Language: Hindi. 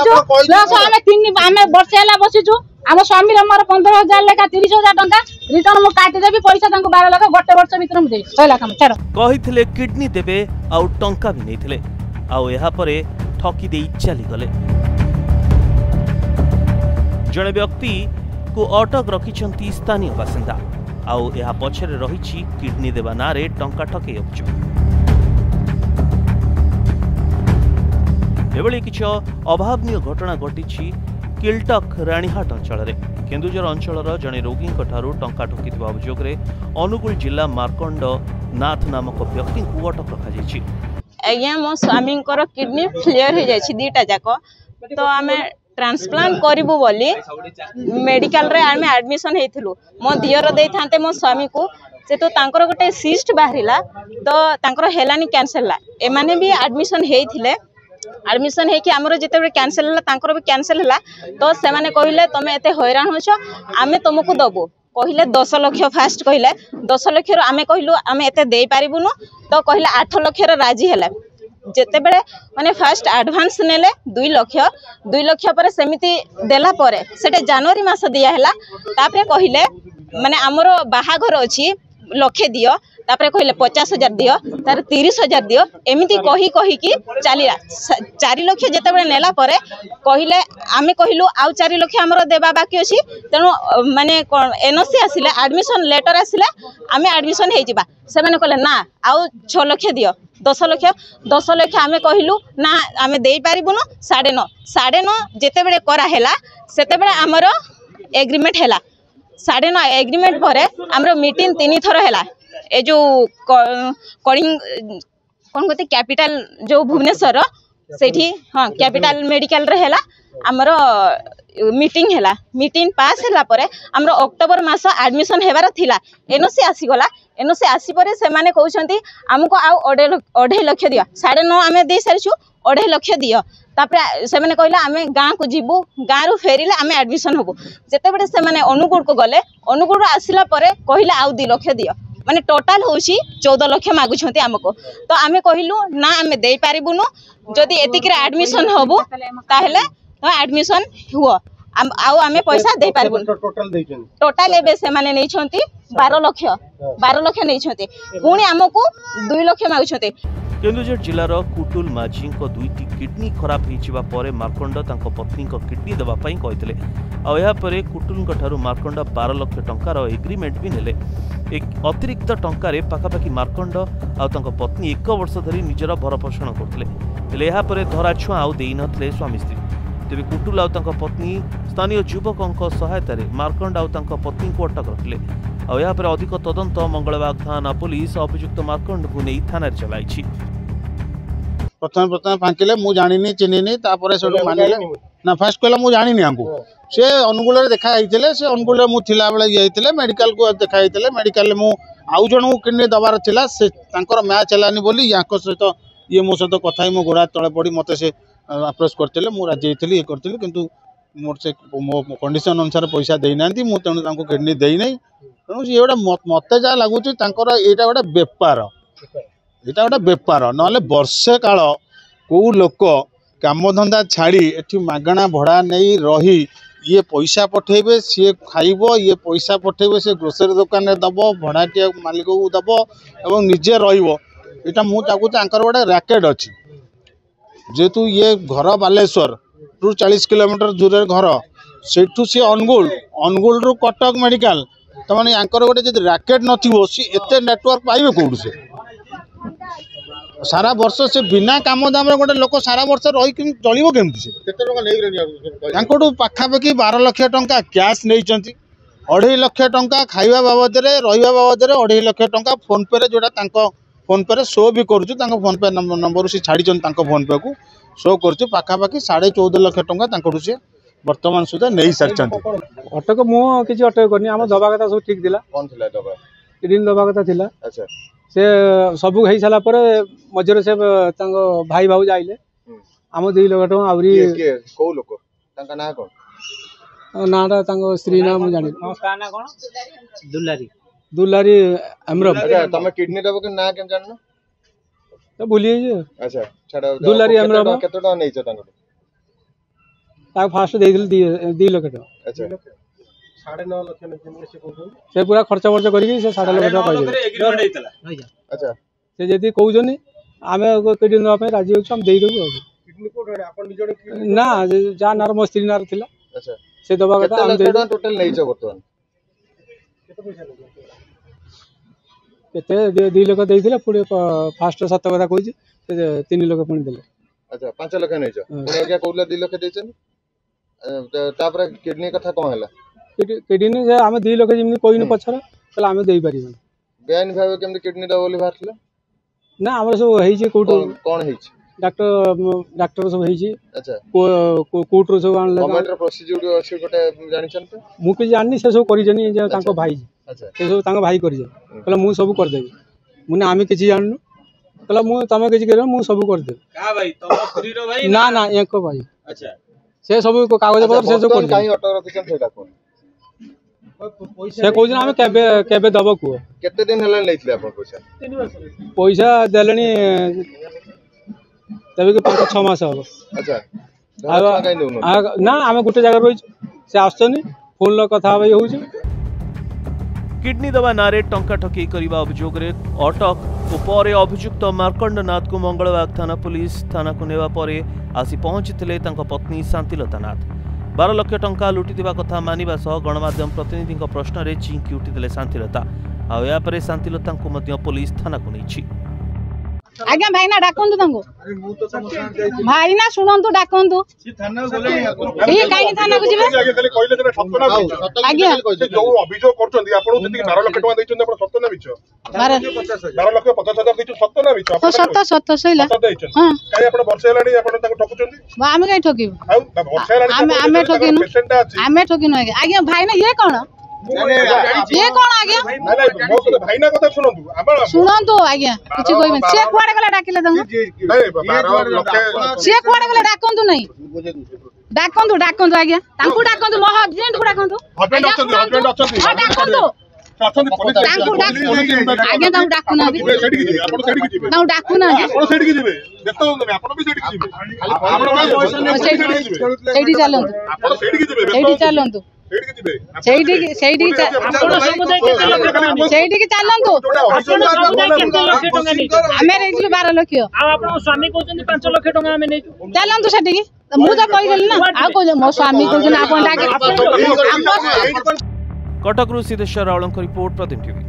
बसीचु लस आमे वर्षे हला बसीचु आम स्वामी मोर 15,000 लेखा 30,000 टंका रिटर्न मु काटी देबी पैसा तांको 12 लाख गोटे वर्ष भीतर मु देबी सैला काम छाड़ कहिथिले किडनी देबे आउ टंका भी नैथिले आउ एहा परे ठकी देई चली गले। जणे व्यक्ति को अटक रखिछंती स्थानीय बासिंदा आउ एहा पछरे रहिछि किडनी देबा नारे टंका ठके अभियोग। एभली किछ अभावनीय घटना घटिछि किलटक राणीहाट अंचल केन्दुझर अंचल जड़े रोगी टंका ठकिथिबा अभियोग अनुगुल जिला मार्कंड नाथ नामक व्यक्ति को अटक रखा। आज्ञा मो स्वामी किडनी फेलियर हो जाए दीटा जाक तो आम ट्रांसप्लांट करूँ बोली मेडिकल रे आम एडमिशन होइथिलु मो दियर दे थांते मो स्वामी को से तो तांकर गोटे सिस्ट बाहरिला तो तांकर हेलानी कैंसल ला एमाने भी एडमिशन होइथिले एडमिशन है कि आमर जिते कैंसल है तांकर भी कैंसल है तो से माने कहले तमे एते हैरान होछ आमे तुमको दबो कहले 10 लाख फास्ट कहले 10 लाख आमे कहलु आमे एते दे पारिबुनु तो कहले 8 लाख राजी है जेते बेले माने फास्ट एडवांस नेले 2 लाख पर सेमिति देला परे सेटे जनवरी मास दिया हैला तापरे कहले माने आमर बाहाघर अछि लक्षे दियो तापरे कहले 50,000 दियो तार 30,000 दियो एमिति कही कि चलिया 4 लाख जेते बेले नेला परे कहले आमे कहलु आउ 4 लाख हमरो देबा बाकी अछि तेनु माने एनओसी आसिले एडमिशन लेटर आसिले आमे एडमिशन हे जिबा से माने कहले ना आउ 6 लाख दियो 10 लाख आमे कहलु ना आमे देई पारिबुनु 9.5 जेते बेले करा हैला सेते बेले हमरो एग्रीमेंट हैला 9.5 एग्रीमेंट परे हमरो मीटिंग 3 थर हैला ए जो कलिंग कौन कहते कैपिटल जो भुवनेश्वर सेठी हाँ कैपिटल मेडिकल रे हैला हमर मीटिंग हैला मीटिंग पास हैला परे हमर अक्टोबर मास एडमिशन हेबार थिला एनओसी आसी गला एनओसी आसी परे से माने कहउछंती हमको आउ 2.5 लाख दियो 9.5 आमे दे सारिछु 2.5 लाख दियो तापरे से माने कहला आमे गां को जीवु गां रु फेरिले आमे एडमिशन होबो जेते बेटे से माने अनुगुण को गले अनुगुण आसिला परे कहला आउ 2 लाख दियो माने टोटाल होउची 14 लाख मागुछंती हमको तो आमे कहिलु ना आमे देई पारिबुनु जदी एतिक रे एडमिशन होबो ताहेले तो एडमिशन हुआ आउ आमे पैसा दे पारिबुनु टोटाल एबे से माने नै छंती 12 लाख नै छंती पुनी हमको 2 लाख मागुछंती। केन्दुझर जिलार कुटुल माझी दुईटी किडनी खराब होइछिबा परे मार्कंड तांको पत्नी को किडनी देबा पई कहितले आ एहा परे कुटुल ठारू मार्कंड 12 लाख टंकार एग्रीमेंट भी नेले एक अतिरिक्त टंकार पाखापाखि मार्कंड आ तांको पत्नी 1 वर्ष धरी निजर भरपोषण करथिले हेले एहा परे धरा छुआ आउ देई नथले स्वामी स्त्री तेबे कुटुल आ तांको पत्नी स्थानीय युवकक सहायता रे मार्कंड आ तांको पत्नी को अटक रखले आ एहा परे अधिक तदंत मंगलबाग थाना पुलिस अभियुक्त मार्कंड को नै थाना रे चलाइछि। प्रथम फांकिले मु जानिनी चिन्हिनी तापर से मानिले ना फास्ट कहला मु जानिनी हमको से अनुगुल रे देखा आइतले से अनुगुल रे मु थिला बेले जाइतले मेडिकल को देखा आइतले मेडिकल मु आउ जण किडनी दबार थिला से तांकर मैच हलानी बोली याको सहित ये मो सहित कथा मो गोड़ा तळे पड़ी मते से अप्रोच करथिले मु राजी थली ये करथिले किंतु मोर से मो कंडीशन अनुसार पैसा देई नांती मु तेनु तांको किडनी देई नै तेनु से एटा मते जा लागुची तांकर एटा गोटे व्यापार एटा गोटे बेपार ना वर्षे काल कौ लोक कामधंदा छाड़ी एठी मागणा भड़ा नहीं रही ये पैसा पठेबे सी खाइब ये पैसा पठेबे से ग्रोसरी दुकान में दब भड़ाटिया मालिक को दब एवं निजे रहा मुझे गोटे रैकेट अच्छी जेहेतु ये घर बालेश्वर टू 40 किलोमीटर दूर घर सेठू सी अनुगुल रु कटक मेडिकल तो मैंने यहाँ गोटे जब रैकेट नथिबो सी एते नेटवर्क पाइबे कौटू से सारा वर्ष से बिना काम दाम गोटे लोक सारा वर्ष रही चलो केमती पाखापाखि 12 लाख टंका कैश नहीं 2.5 लाख टंका खाइबा बाबद रहा बाबद 2.5 लाख टंका फोन पे जोटा फोन पे शो भी करुँ फोन पे नंबर से छाड़ी फोन पे को शो कर पाखापाखि 14.5 लाख टंका सी वर्तमान सुधा नहीं सारी अटक मुझे अटक करनी आम दबा कथा सब ठीक थिला कौन थिला दबा किडनी दबा कथा थिला अच्छा से सब हो सारा पर मझे से भाई भाऊ जाइले आम 2 लाख टका आवरी को लोक तांका ना कोन नाटा स्त्री ना मुझे जानी ना कोन दुलारी अमरम अच्छा तमे किडनी दबो के ना केन जाननो तो भूलिए जे अच्छा छाड़ा दुलारी अमरम केतो टका नै छ तांको फास्ट देइथिल 2 लाख टका अच्छा 9.5 लाख से पूरा खर्च वर्च करके से 7.5 लाख टका पाइले अच्छा से जदी कहउजनी आमे किडनी दवा पे राजी होछ हम देई देबो किडनी कोड रे आपण निजोड ना जा नार मो स्त्री नार थिला अच्छा से दवा केते कथा हम लाख दे टका टोटल नै छ वर्तमान केते पैसा लगे केते 2 लाख देइथिला पुरे फास्ट सत कथा कहउछ से 3 लाख पुणी देले अच्छा 5 लाख नै छ पुणी आज्ञा कहला 2 लाख देछन तापर किडनी कथा कोन हला किडनी जे आमे 2 लाख जिमनी कोइन पछर तला आमे देई परिबन बेन भाव केमने किडनी दवा बोली बाहरला ना हमर सब हेइ जे कोट कोन हेइ छ डॉक्टर सब हेइ जे अच्छा कोट रो सब आनले गवर्नमेंट रो प्रोसीजर अछि गोटे जानि छन त मु के जाननी से सब करि जनी जे तांको भाई अच्छा से सब तांको भाई करि जे कहला मु सब कर देबी मुने आमे किछि जाननु कहला मु तमे किछि करियो मु सब कर देबी का भाई तम स्त्री रो भाई ना ना एको भाई अच्छा से सब कागज पत्र से सब कर काई ऑटो रखिछन सेटा कोन से कहउछ आमे केबे दबो को केते दिन हला लैथिले अपन पैसा 3 वर्ष पैसा देलनी तबे के 5-6 मास हबो अच्छा घर काई देउनो ना आमे गुटे जगह रहि से आछनी फोन ल कथा होई होउछ किडनी दवा नारे टंका ठकेई करने अभियोग अटक और अभियुक्त मार्कंड नाथ को मंगलबाग थाना पुलिस थाना को नेवा परे आसी पहुंची पत्नी शांतिलता नाथ 12 लाख टंका लुटिथिबा कथा मानिबा सह गणमाध्यम प्रतिनिधि प्रश्न रे चिंकी उठिदेले शांतिलता आ पर शांतिलता को पुलिस थाना को नहीं आज्ञा भाईना डाकंतु तांको भाईना सुनंतु डाकंतु ये काई थाना को जिबे खाली कहले जे सत्य ना मिछ आज्ञा जो अभियोग करछन्ती आपण जति 12 लाख टका दैछन्ती आपण सत्य ना मिछ 12 लाख 50,000 दैछु सत्य ना मिछ तो सत्य सहिला हां काई आपण वर्ष हेलानी आपण ताको ठकुचन्ती आमे काई ठकिबो आउ वर्ष हेलानी आमे ठकिनु आमे ठकिनु आज्ञा भाईना ये कोन ये कोन आज्ञा नहीं मो भाईना कथा सुनंतु आपण सुनंतु आज्ञा किछि कोइबे से कुआडे गला डाकिले तांको नहीं 12 लाख से कुआडे गला डाकंतु नहीं डाकंतु आज्ञा तांको डाकंतु मो हस्बैंड को डाकंतु हस्बैंड अछंती हां डाकंतु अछंती पुलिस तांको डाकंतु आज्ञा तांको डाकु ना सेठी की आपण सेठी की जिबे तांको डाकु ना आपण सेठी की जिबे देखतो नहीं आपण भी सेठी की जिबे आपण सेठी चलंतु आपण सेठी की जिबे सेठी चलंतु ସେଇଠି ଚାଲନ୍ତୁ ଆମେ ନେଇଥିଲୁ 12 ଲକ୍ଷ ଆଉ ଆପଣଙ୍କ ସ୍ୱାମୀ କହୁଛନ୍ତି 5 ଲକ୍ଷ ଟଙ୍କା ଆମେ ନେଇଛୁ ଚାଲନ୍ତୁ ସେଠିକି ମୁଁ ତ କହିଦେଲି ନା ଆଉ କହୁଛ ମୋ ସ୍ୱାମୀ କହୁଛନ୍ତି ଆପଣ କଟକରୁ ସିଦ୍ଧେଶ୍ୱର ରାଉଳଙ୍କ ରିପୋର୍ଟ ପ୍ରତିଦିନ टीवी।